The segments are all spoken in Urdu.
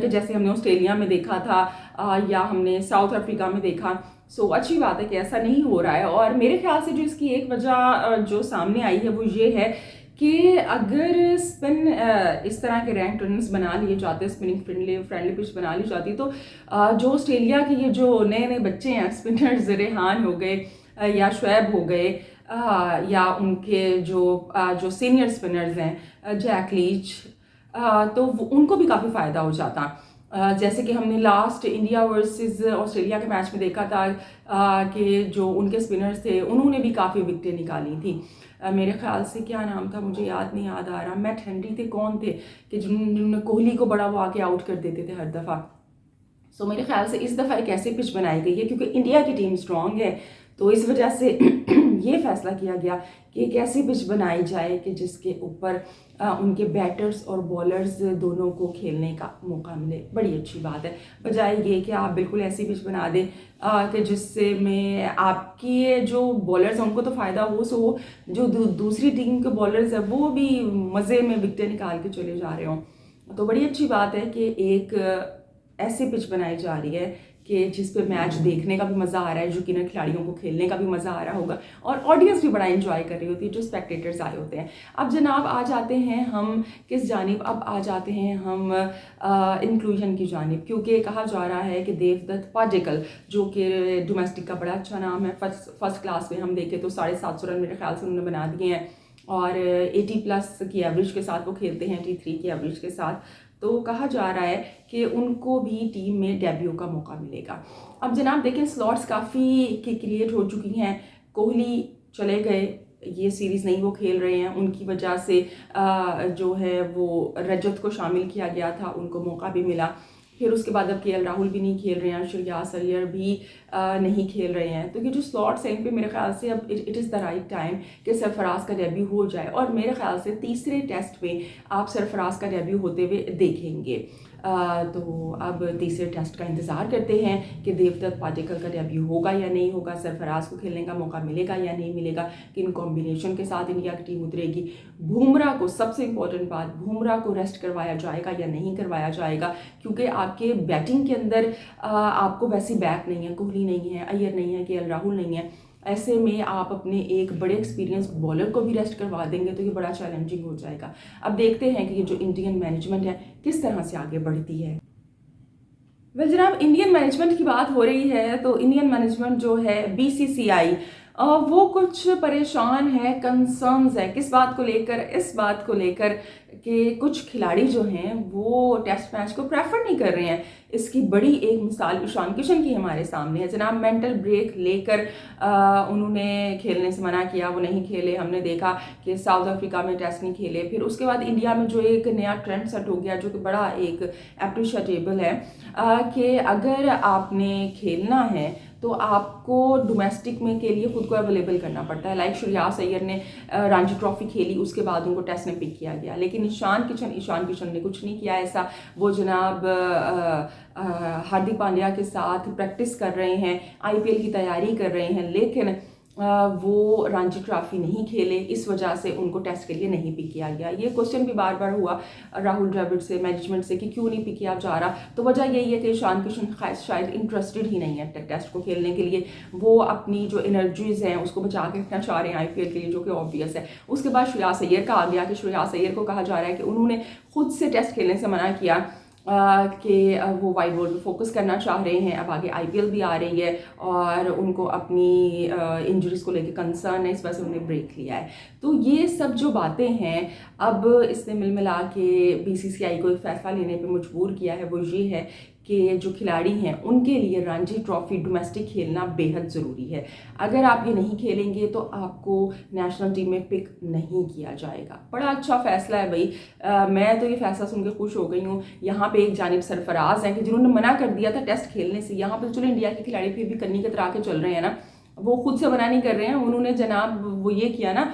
کہ جیسے ہم نے آسٹریلیا میں دیکھا تھا یا ہم نے ساؤتھ افریقہ میں دیکھا. سو اچھی بات ہے کہ ایسا نہیں ہو رہا ہے. اور میرے خیال سے جو اس کی ایک وجہ جو سامنے آئی ہے وہ یہ ہے کہ اگر اسپن اس طرح کے رینک ٹرنرز بنا لیے جاتے, اسپننگ فرینڈلی پچ بنا لی جاتی, تو جو آسٹریلیا کے یہ جو نئے بچے ہیں اسپنرز, ریحان ہو گئے یا شعیب ہو گئے, یا ان کے جو سینئر اسپنرز ہیں جیک لیچ, تو ان کو بھی کافی فائدہ ہو جاتا. جیسے کہ ہم نے لاسٹ انڈیا ورسز آسٹریلیا کے میچ میں دیکھا تھا کہ جو ان کے اسپنرز تھے انہوں نے بھی کافی وکٹیں نکالی تھیں. میرے خیال سے کیا نام تھا, مجھے یاد نہیں آ رہا, میٹ ہینری تھے, کون تھے کہ جنہوں نے کوہلی کو بڑا وہ آ کے آؤٹ کر دیتے تھے ہر دفعہ. سو میرے خیال سے اس دفعہ ایک ایسی پچ بنائی گئی ہے کیونکہ انڈیا کی ٹیم اسٹرانگ ہے, تو اس وجہ سے یہ فیصلہ کیا گیا کہ ایک ایسی پچ بنائی جائے کہ جس کے اوپر ان کے بیٹرز اور بالرز دونوں کو کھیلنے کا موقع ملے. بڑی اچھی بات ہے, بجائے یہ کہ آپ بالکل ایسی پچ بنا دیں کہ جس سے میں آپ کی جو بالرز ہیں ان کو تو فائدہ ہو, جو دوسری ٹیم کے بالرز ہیں وہ بھی مزے میں وکٹیں نکال کے چلے جا رہے ہوں. تو بڑی اچھی بات ہے کہ ایک ایسی پچ بنائی جا رہی ہے کہ جس پہ میچ دیکھنے کا بھی مزہ آ رہا ہے, یقیناً کھلاڑیوں کو کھیلنے کا بھی مزہ آ رہا ہوگا, اور آڈینس بھی بڑا انجوائے کر رہی ہوتی ہے جو اسپیکٹیٹرز آئے ہوتے ہیں. اب جناب آ جاتے ہیں ہم کس جانب, اب آ جاتے ہیں ہم انکلوژن کی جانب, کیونکہ کہا جا رہا ہے کہ دیو دت پاڈیکل جو کہ ڈومیسٹک کا بڑا اچھا نام ہے, فرسٹ کلاس میں ہم دیکھیں تو 750 رن میرے خیال سے انہوں نے بنا دیے ہیں, اور 80+ کی ایوریج کے ساتھ وہ کھیلتے ہیں, 83 کی ایوریج کے ساتھ. تو کہا جا رہا ہے کہ ان کو بھی ٹیم میں ڈیبیو کا موقع ملے گا. اب جناب دیکھیں سلاٹس کافی کریٹ ہو چکی ہیں, کوہلی چلے گئے, یہ سیریز نہیں وہ کھیل رہے ہیں, ان کی وجہ سے جو ہے وہ رجت کو شامل کیا گیا تھا, ان کو موقع بھی ملا. پھر اس کے بعد اب کے ایل راہل بھی نہیں کھیل رہے ہیں, شریاس ایئر بھی نہیں کھیل رہے ہیں. تو یہ جو سلاٹس ہیں ان پہ میرے خیال سے اب it is the right time کہ سرفراز کا ڈیبیو ہو جائے, اور میرے خیال سے تیسرے ٹیسٹ میں آپ سرفراز کا ڈیبیو ہوتے ہوئے دیکھیں گے. تو اب تیسرے ٹیسٹ کا انتظار کرتے ہیں کہ دیو دت پاڈیکل کا ڈیبیو ہوگا یا نہیں ہوگا, سرفراز کو کھیلنے کا موقع ملے گا یا نہیں ملے گا, کن کمبینیشن کے ساتھ انڈیا کی ٹیم اترے گی. بمراہ کو, سب سے امپورٹنٹ بات, بمراہ کو ریسٹ کروایا جائے گا یا نہیں کروایا جائے گا, کیونکہ آپ کے بیٹنگ کے اندر آپ کو ویسی بیک نہیں ہے, کوہلی نہیں ہے, ایئر نہیں ہے, کے ایل راہل نہیں ہے. ایسے میں آپ اپنے ایک بڑے ایکسپیرینس بالر کو بھی ریسٹ کروا دیں گے تو یہ بڑا چیلنجنگ ہو جائے گا. اب دیکھتے ہیں کہ یہ جو انڈین مینجمنٹ ہے کس طرح سے آگے بڑھتی ہے. جناب انڈین مینجمنٹ کی بات ہو رہی ہے تو انڈین مینجمنٹ جو ہے BCCI وہ کچھ پریشان ہے, کنسرنز ہے. کس بات کو لے کر, اس بات کو لے کر کہ کچھ کھلاڑی جو ہیں وہ ٹیسٹ میچ کو پریفر نہیں کر رہے ہیں. اس کی بڑی ایک مثال ایشان کشن کی ہمارے سامنے ہے. جناب مینٹل بریک لے کر انہوں نے کھیلنے سے منع کیا, وہ نہیں کھیلے. ہم نے دیکھا کہ ساؤتھ افریقہ میں ٹیسٹ نہیں کھیلے. پھر اس کے بعد انڈیا میں جو ایک نیا ٹرینڈ سیٹ ہو گیا جو کہ بڑا ایک اپریشیٹیبل ہے کہ اگر آپ نے کھیلنا ہے تو آپ کو ڈومیسٹک میں کے لیے خود کو اویلیبل کرنا پڑتا ہے. لائک شریاس ایئر نے رانجی ٹرافی کھیلی, اس کے بعد ان کو ٹیسٹ میں پک کیا گیا, لیکن ایشان کشن نے کچھ نہیں کیا ایسا. وہ جناب ہاردک پانڈیا کے ساتھ پریکٹس کر رہے ہیں, IPL کی تیاری کر رہے ہیں, لیکن وہ رانجی ٹرافی نہیں کھیلے, اس وجہ سے ان کو ٹیسٹ کے لیے نہیں پک کیا گیا. یہ کوشچن بھی بار بار ہوا راہل ڈراوڈ سے, مینجمنٹ سے, کہ کیوں نہیں پک کیا جا رہا. تو وجہ یہی ہے کہ ایشان کشن شاید انٹرسٹڈ ہی نہیں ہے ٹیسٹ کو کھیلنے کے لیے. وہ اپنی جو انرجیز ہیں اس کو بچا کے رکھنا چاہ رہے ہیں IPL کے لیے, جو کہ آبویس ہے. اس کے بعد شریاس ایئر کا آ گیا کہ شریاس ایئر کو کہا جا رہا ہے کہ انہوں نے خود سے ٹیسٹ کھیلنے سے منع کیا کہ وہ وائڈ بال پہ فوکس کرنا چاہ رہے ہیں. اب آگے IPL بھی آ رہی ہے اور ان کو اپنی انجریز کو لے کے کنسرن ہے, اس وجہ سے انہوں نے بریک لیا ہے. تو یہ سب جو باتیں ہیں اب اس نے مل ملا کے BCCI کو ایک فیصلہ لینے پہ مجبور کیا ہے. وہ یہ ہے کہ جو کھلاڑی ہیں ان کے لیے رانجی ٹرافی ڈومیسٹک کھیلنا بے حد ضروری ہے. اگر آپ یہ نہیں کھیلیں گے تو آپ کو نیشنل ٹیم میں پک نہیں کیا جائے گا. بڑا اچھا فیصلہ ہے بھائی, میں تو یہ فیصلہ سن کے خوش ہو گئی ہوں. یہاں پہ ایک جانب سرفراز ہیں کہ جنہوں نے منع کر دیا تھا ٹیسٹ کھیلنے سے, یہاں پہ چلو انڈیا کے کھلاڑی پھر بھی کنی کترا کے چل رہے ہیں نا, وہ خود سے منع نہیں کر رہے ہیں. انہوں نے جناب وہ یہ کیا نا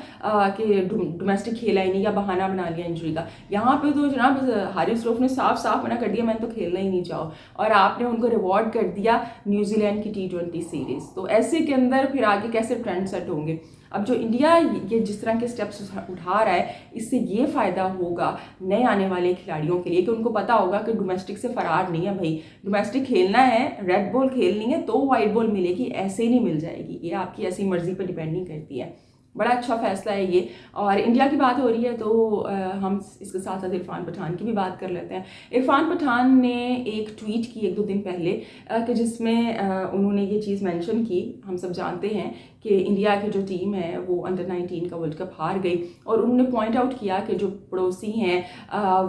کہ ڈومیسٹک کھیلا ہی نہیں یا بہانہ بنا لیا انجری کا. یہاں پہ تو جناب حارث رؤف نے صاف منع کر دیا, میں تو کھیلنا ہی نہیں چاہو, اور آپ نے ان کو ریوارڈ کر دیا نیوزی لینڈ کی T20 سیریز. تو ایسے کے اندر پھر آگے کیسے ٹرینڈ سیٹ ہوں گے. اب جو انڈیا یہ جس طرح کے سٹیپس اٹھا رہا ہے اس سے یہ فائدہ ہوگا نئے آنے والے کھلاڑیوں کے لیے کہ ان کو پتہ ہوگا کہ ڈومیسٹک سے فرار نہیں ہے بھائی، ڈومیسٹک کھیلنا ہے، ریڈ بال کھیلنی ہے تو وائٹ بال ملے گی، ایسے ہی نہیں مل جائے گی، یہ آپ کی ایسی مرضی پہ ڈیپینڈ نہیں کرتی ہے. بڑا اچھا فیصلہ ہے یہ. اور انڈیا کی بات ہو رہی ہے تو ہم اس کے ساتھ ساتھ عرفان پٹھان کی بھی بات کر لیتے ہیں. عرفان پٹھان نے ایک ٹویٹ کی 1-2 دن پہلے کہ جس میں انہوں نے یہ چیز مینشن کی. ہم سب جانتے ہیں کہ انڈیا کی جو ٹیم ہے وہ انڈر-19 کا ورلڈ کپ ہار گئی، اور انہوں نے پوائنٹ آؤٹ کیا کہ جو پڑوسی ہیں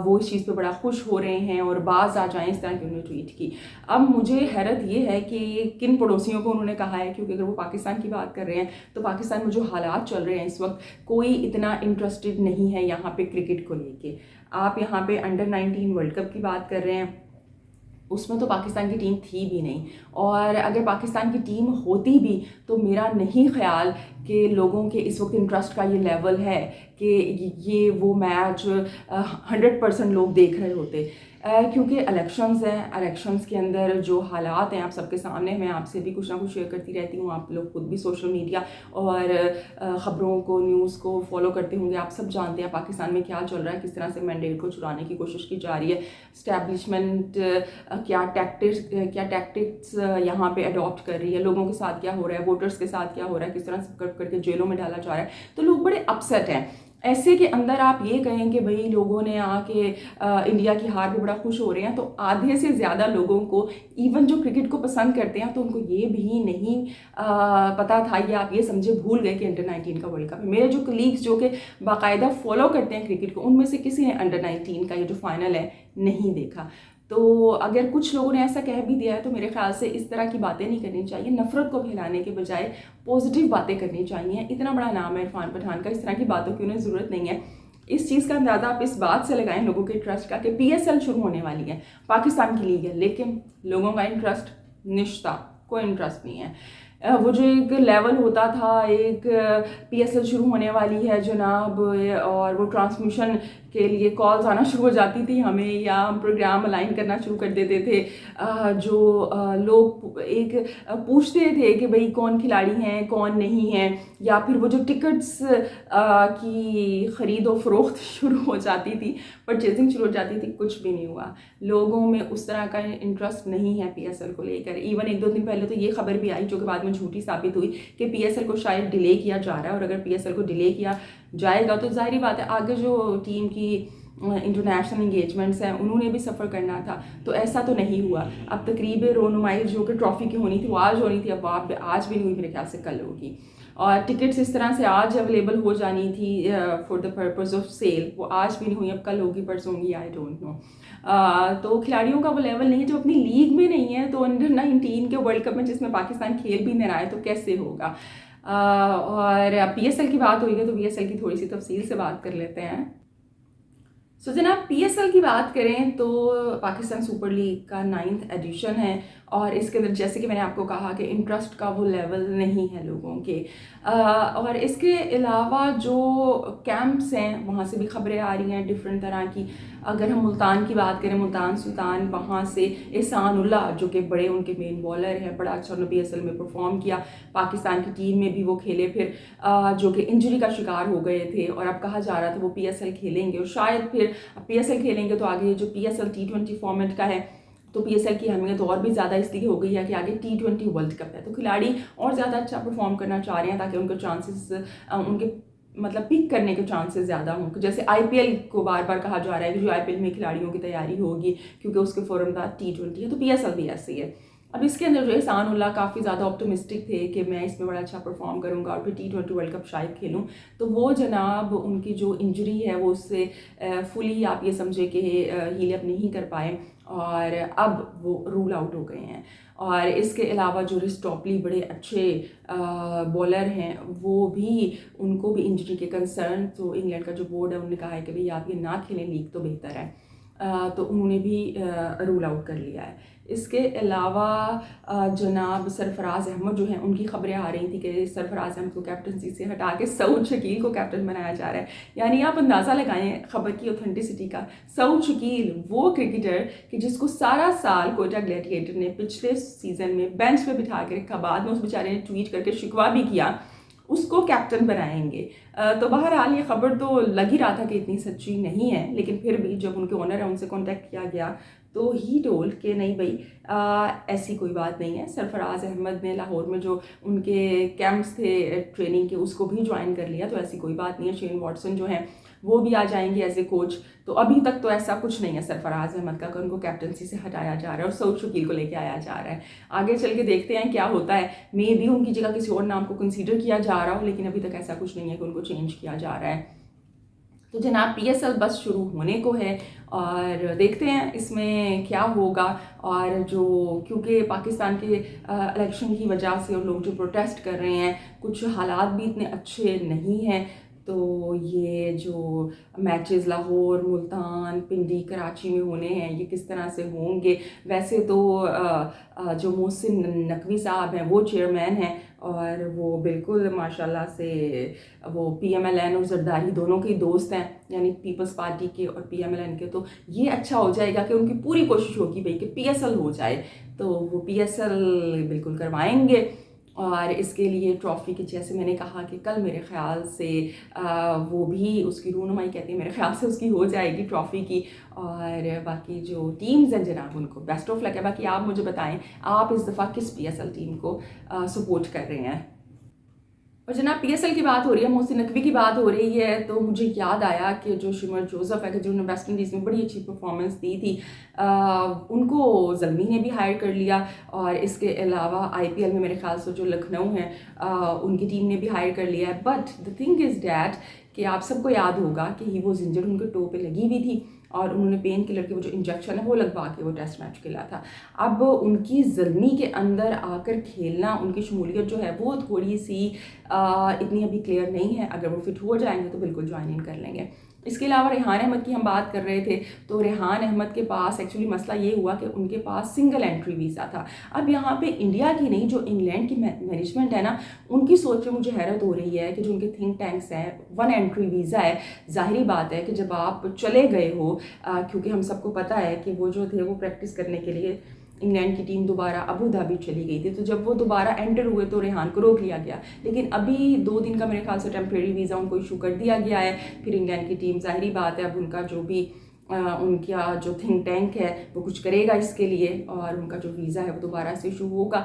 وہ اس چیز پہ بڑا خوش ہو رہے ہیں اور باز آ جائیں، اس طرح کی انہوں نے ٹویٹ کی. اب مجھے حیرت یہ ہے کہ کن پڑوسیوں کو انہوں نے کہا ہے، کیونکہ اگر وہ پاکستان کی بات کر رہے ہیں تو پاکستان میں جو حالات چل رہے ہیں اس وقت کوئی اتنا انٹرسٹڈ نہیں ہے یہاں پہ کرکٹ کو لے کے. آپ یہاں پہ انڈر-19 ورلڈ کپ کی بات کر رہے ہیں، اس میں تو پاکستان کی ٹیم تھی بھی نہیں، اور اگر پاکستان کی ٹیم ہوتی بھی تو میرا نہیں خیال کہ لوگوں کے اس وقت انٹرسٹ کا یہ لیول ہے کہ یہ وہ میچ 100% لوگ دیکھ رہے ہوتے. کیونکہ الیکشنز ہیں، الیکشنز کے اندر جو حالات ہیں آپ سب کے سامنے، میں آپ سے بھی کچھ نہ کچھ شیئر کرتی رہتی ہوں، آپ لوگ خود بھی سوشل میڈیا اور خبروں کو، نیوز کو فالو کرتے ہوں گے. آپ سب جانتے ہیں پاکستان میں کیا چل رہا ہے، کس طرح سے مینڈیٹ کو چرانے کی کوشش کی جا رہی ہے. اسٹیبلشمنٹ کیا ٹیکٹکس یہاں پہ اڈاپٹ کر رہی ہے، لوگوں کے ساتھ کیا ہو رہا ہے، ووٹرز کے ساتھ کیا ہو رہا ہے، کس طرح سے کر کے جیلوں میں ڈالا جا رہا ہے. تو لوگ بڑے اپسیٹ ہیں. ایسے کے اندر آپ یہ کہیں کہ بھئی لوگوں نے آ کے انڈیا کی ہار پہ بڑا خوش ہو رہے ہیں، تو آدھے سے زیادہ لوگوں کو، ایون جو کرکٹ کو پسند کرتے ہیں، تو ان کو یہ بھی نہیں پتا تھا، یا آپ یہ سمجھے بھول گئے کہ انڈر-19 کا ورلڈ کپ ہے. میرے جو کلیگز جو کہ باقاعدہ فالو کرتے ہیں کرکٹ کو، ان میں سے کسی نے انڈر-19 کا یہ جو فائنل ہے نہیں دیکھا. تو اگر کچھ لوگوں نے ایسا کہہ بھی دیا ہے تو میرے خیال سے اس طرح کی باتیں نہیں کرنی چاہیے. نفرت کو پھیلانے کے بجائے پازیٹیو باتیں کرنی چاہیے. اتنا بڑا نام ہے عرفان پٹھان کا، اس طرح کی باتوں کی انہیں ضرورت نہیں ہے. اس چیز کا اندازہ آپ اس بات سے لگائیں لوگوں کے انٹرسٹ کا کہ PSL شروع ہونے والی ہے، پاکستان کی لیگ ہے، لیکن لوگوں کا انٹرسٹ نشتا، کوئی انٹرسٹ نہیں ہے. وہ جو ایک لیول ہوتا تھا، ایک PSL شروع ہونے والی ہے جناب، اور وہ ٹرانسمیشن کے لیے کالز آنا شروع ہو جاتی تھی ہمیں، یا ہم پروگرام الائن کرنا شروع کر دیتے تھے. جو لوگ ایک پوچھتے تھے کہ بھئی کون کھلاڑی ہیں کون نہیں ہیں، یا پھر وہ جو ٹکٹس کی خرید و فروخت شروع ہو جاتی تھی، پرچیزنگ شروع ہو جاتی تھی، کچھ بھی نہیں ہوا. لوگوں میں اس طرح کا انٹرسٹ نہیں ہے PSL کو لے کر. ایون 1-2 دن پہلے تو یہ خبر بھی آئی جو کہ بعد میں جھوٹی ثابت ہوئی کہ PSL کو شاید ڈیلے کیا جا رہا ہے، اور اگر PSL کو ڈیلے کیا جائے گا تو ظاہری بات ہے آگے جو ٹیم کی انٹرنیشنل انگیجمنٹس ہیں انہوں نے بھی سفر کرنا تھا. تو ایسا تو نہیں ہوا. اب تقریب رونمائی جو کہ ٹرافی کی ہونی تھی وہ آج ہونی تھی، اب آج بھی نہیں ہوئی، میرے خیال سے کل ہوگی. اور ٹکٹس اس طرح سے آج اویلیبل ہو جانی تھی for the purpose of sale, وہ آج بھی نہیں ہوئی، اب کل ہوگی، پرسوں ہوگی، آئی ڈونٹ نو. تو کھلاڑیوں کا وہ لیول نہیں ہے، جو اپنی لیگ میں نہیں ہے تو انڈر-19 کے ورلڈ کپ میں جس میں پاکستان کھیل بھی نہیں رہا ہے تو کیسے ہوگا. اور PSL کی بات ہوئی ہے تو PSL کی تھوڑی سی تفصیل سے بات کر لیتے ہیں. سو جناب PSL کی بات کریں تو پاکستان سپر لیگ کا 9th ایڈیشن ہے، اور اس کے اندر جیسے کہ میں نے آپ کو کہا کہ انٹرسٹ کا وہ لیول نہیں ہے لوگوں کے. اور اس کے علاوہ جو کیمپس ہیں وہاں سے بھی خبریں آ رہی ہیں ڈفرینٹ طرح کی. اگر ہم ملتان کی بات کریں، ملتان سلطان، وہاں سے احسان اللہ جو کہ بڑے ان کے مین بالر ہیں، بڑا اچھا انہوں نے PSL میں پرفارم کیا، پاکستان کی ٹیم میں بھی وہ کھیلے، پھر جو کہ انجری کا شکار ہو گئے تھے، اور اب کہا جا رہا تھا وہ PSL کھیلیں گے، اور شاید پھر PSL کھیلیں گے تو آگے جو PSL T20 فارمیٹ کا ہے تو PSL کی اہمیت اور بھی زیادہ اس لیے ہو گئی ہے کہ آگے T20 ورلڈ کپ ہے. تو کھلاڑی اور زیادہ اچھا پرفارم کرنا چاہ رہے ہیں تاکہ ان کے چانسز، ان کے مطلب پک کرنے کے چانسز زیادہ ہوں. جیسے IPL کو بار بار کہا جا رہا ہے کہ جو IPL میں کھلاڑیوں کی تیاری ہوگی کیونکہ اس کے فوراً بعد T20 ہے، تو PSL بھی ایسے ہے. اب اس کے اندر جو احسان اللہ کافی زیادہ آپٹمسٹک تھے کہ میں اس میں بڑا اچھا پرفارم کروں گا اور پھر T20 ورلڈ کپ شاید کھیلوں. تو وہ جناب ان کی جو انجری ہے وہ اس سے فلی آپ یہ سمجھے کہ ہیل اپ نہیں کر پائے، اور اب وہ رول آؤٹ ہو گئے ہیں. اور اس کے علاوہ جو رسٹاپلی بڑے اچھے بولر ہیں وہ بھی، ان کو بھی انجری کے کنسرن، تو انگلینڈ کا جو بورڈ ہے انہوں نے کہا ہے کہ بھئی آپ یہ نہ کھیلیں لیگ تو بہتر ہے، تو انہوں نے بھی رول آؤٹ کر لیا ہے. اس کے علاوہ جناب سرفراز احمد جو ہیں ان کی خبریں آ رہی تھیں کہ سرفراز احمد کو کیپٹنسی سے ہٹا کے سعود شکیل کو کیپٹن بنایا جا رہا ہے. یعنی آپ اندازہ لگائیں خبر کی اوتھینٹسٹی کا. سعود شکیل وہ کرکٹر کہ جس کو سارا سال کوئٹہ گلیڈیٹر نے پچھلے سیزن میں بینچ پہ بٹھا کے رکھا، بعد میں اس بیچارے نے ٹویٹ کر کے شکوہ بھی کیا اس کو کیپٹن بنائیں گے. تو بہرحال یہ خبر تو لگ ہی رہا تھا کہ اتنی سچی نہیں ہے، لیکن پھر بھی جب ان کے اونر ہیں ان سے کانٹیکٹ کیا گیا تو ہی ٹول کہ نہیں بھائی ایسی کوئی بات نہیں ہے. سرفراز احمد نے لاہور میں جو ان کے کیمپس تھے ٹریننگ کے اس کو بھی جوائن کر لیا، تو ایسی کوئی بات نہیں ہے. شین واٹسن جو ہیں وہ بھی آ جائیں گے ایز اے کوچ. تو ابھی تک تو ایسا کچھ نہیں ہے سرفراز احمد کا کہ ان کو کیپٹنسی سے ہٹایا جا رہا ہے اور سعود شکیل کو لے کے آیا جا رہا ہے. آگے چل کے دیکھتے ہیں کیا ہوتا ہے. مے بھی ان کی جگہ کسی اور نام کو کنسیڈر کیا جا رہا ہو، لیکن ابھی تک ایسا کچھ نہیں ہے کہ ان کو چینج کیا جا رہا ہے. تو جناب پی ایس ایل بس شروع ہونے کو ہے اور دیکھتے ہیں اس میں کیا ہوگا. اور جو کیونکہ پاکستان کے الیکشن کی وجہ سے اور لوگ جو پروٹیسٹ کر رہے ہیں، کچھ حالات بھی اتنے اچھے نہیں ہیں. تو یہ جو میچز لاہور، ملتان، پنڈی، کراچی میں ہونے ہیں یہ کس طرح سے ہوں گے. ویسے تو جو محسن نقوی صاحب ہیں وہ چیئرمین ہیں اور وہ بالکل ماشاءاللہ سے وہ پی ایم ایل این اور زرداری دونوں کے دوست ہیں، یعنی پیپلز پارٹی کے اور پی ایم ایل این کے. تو یہ اچھا ہو جائے گا کہ ان کی پوری کوشش ہوگی بھائی کہ پی ایس ایل ہو جائے. تو وہ پی ایس ایل بالکل کروائیں گے. اور اس کے لیے ٹرافی کی جیسے میں نے کہا کہ کل میرے خیال سے وہ بھی اس کی رونمائی کہتے ہیں، میرے خیال سے اس کی ہو جائے گی ٹرافی کی. اور باقی جو ٹیمز ہیں جناب ان کو بیسٹ آف لک ہے. باقی آپ مجھے بتائیں آپ اس دفعہ کس پی ایس ایل ٹیم کو سپورٹ کر رہے ہیں. اور جناب پی ایس ایل کی بات ہو رہی ہے، محسن نقوی کی بات ہو رہی ہے، تو مجھے یاد آیا کہ جو شمر جوزف ہے کہ جنہوں نے ویسٹ انڈیز میں بڑی اچھی پرفارمنس دی تھی، ان کو زلمی نے بھی ہائر کر لیا. اور اس کے علاوہ آئی پی ایل میں میرے خیال سے جو لکھنؤ ہے ان کی ٹیم نے بھی ہائر کر لیا ہے. But the thing is that کہ آپ سب کو یاد ہوگا کہ ہی واز انجرڈ، ان کے ٹو پہ لگی ہوئی تھی اور انہوں نے پین کلر کے وہ جو انجیکشن ہے وہ لگوا کے وہ ٹیسٹ میچ کھیلا تھا. اب ان کی زلمی کے اندر آ کر کھیلنا، ان کی شمولیت جو ہے وہ تھوڑی سی اتنی ابھی کلیئر نہیں ہے. اگر وہ فٹ ہو جائیں گے تو بالکل جوائن ان کر لیں گے. اس کے علاوہ ریحان احمد کی ہم بات کر رہے تھے، تو ریحان احمد کے پاس ایکچولی مسئلہ یہ ہوا کہ ان کے پاس سنگل انٹری ویزا تھا. اب یہاں پہ انڈیا کی نہیں، جو انگلینڈ کی مینجمنٹ ہے نا، ان کی سوچ پہ مجھے حیرت ہو رہی ہے کہ جو ان کے تھنک ٹینکس ہیں، ون انٹری ویزا ہے. ظاہری بات ہے کہ جب آپ چلے گئے ہو، کیونکہ ہم سب کو پتہ ہے کہ وہ جو تھے وہ پریکٹس کرنے کے لیے انگلینڈ کی ٹیم دوبارہ ابو دھابی چلی گئی تھی، تو جب وہ دوبارہ انٹر ہوئے تو ریحان کو روک لیا گیا. لیکن ابھی 2 دن کا میرے خیال سے ٹیمپریری ویزا ان کو ایشو کر دیا گیا ہے. پھر انگلینڈ کی ٹیم ظاہری بات ہے اب ان کا جو بھی ان کا جو تھنک ٹینک ہے وہ کچھ کرے گا اس کے لیے اور ان کا جو ویزا ہے وہ دوبارہ سے ایشو ہوگا.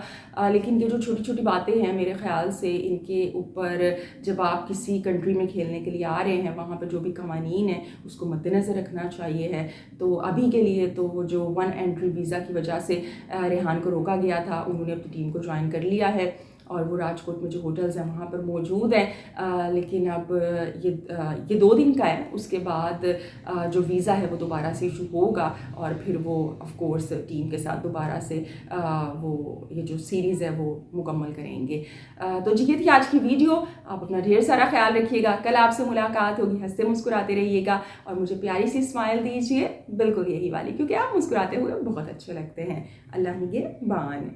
لیکن یہ جو چھوٹی چھوٹی باتیں ہیں میرے خیال سے ان کے اوپر، جب آپ کسی کنٹری میں کھیلنے کے لیے آ رہے ہیں وہاں پہ جو بھی قوانین ہیں اس کو مد نظر رکھنا چاہیے ہے. تو ابھی کے لیے تو وہ جو ون انٹری ویزا کی وجہ سے ریحان کو روکا گیا تھا، انہوں نے اپنی ٹیم کو جوائن کر لیا ہے اور وہ راجکوٹ میں جو ہوٹلز ہیں وہاں پر موجود ہیں. لیکن اب یہ 2 دن کا ہے، اس کے بعد جو ویزا ہے وہ دوبارہ سے ایشو ہوگا اور پھر وہ آف کورس ٹیم کے ساتھ دوبارہ سے وہ یہ جو سیریز ہے وہ مکمل کریں گے. تو جی یہ تھی آج کی ویڈیو. آپ اپنا ڈھیر سارا خیال رکھیے گا. کل آپ سے ملاقات ہوگی. ہنستے مسکراتے رہیے گا اور مجھے پیاری سی اسمائل دیجیے، بالکل یہی والی، کیونکہ آپ مسکراتے ہوئے بہت اچھے لگتے ہیں. اللہ نگہبان.